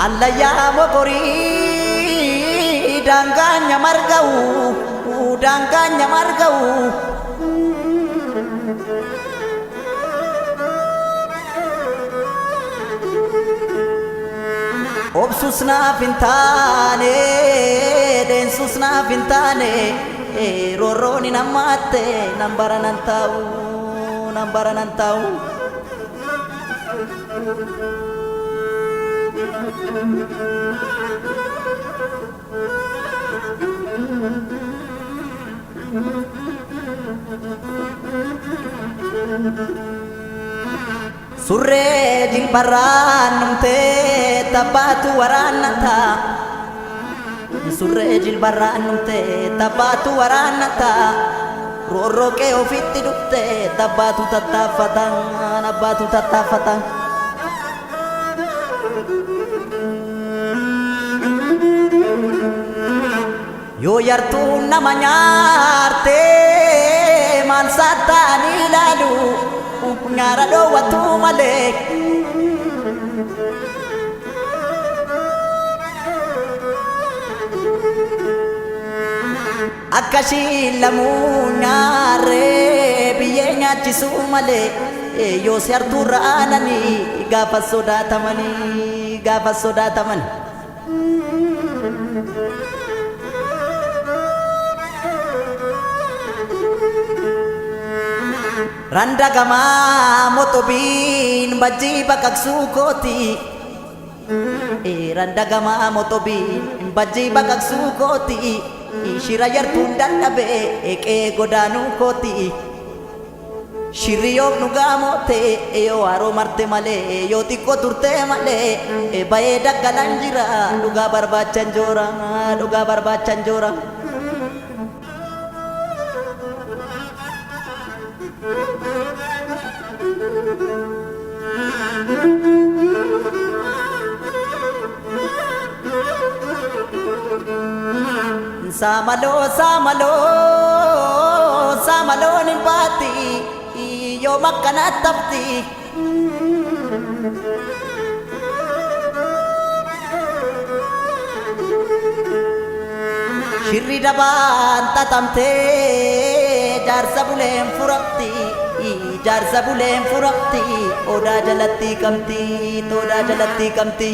Allayyaa mokorii daangaanya marga'u daangaanya marga'u obsus naaf hin taane deensus naaf hin taane roorroon hin hammaatte nan baranan taa'u nan baranan taa'u. Surree jilbarraan numtee taphaatu waraannata surree jilbarraan numtee taphaatu waraannata roorroo kee ofitti dhufte taphaatu tattaaffatan abbaatu tattaaffatan. Yoo yartuu nama nyaarte maal saattaan ilaalu nyaara dhoowwatu malee akkasii lamuu nyaaree biyyee nyaachisuu malee yoo si hartuurra aananii gaafa sodaatamanii gaafa sodaataman. Randa gama motobin bajji bakaksuu kooti randa gama motobin bajji bakaksuu kooti shira yartuun dadhabe eqee godaanuu kooti shirri yoo nu gaamote yoo haroo marte malee yoo xiqqoo turte malee bayee daggalan jira dhugaa barbaachan joora dhugaa barbaachan joora. Samalo samalo samalo nimpati yo makkana tapti shirri daban tatamte jaarsa buleen furakti jaarsa buleen furakti odaa jalatti kamti odaa jalatti kamti.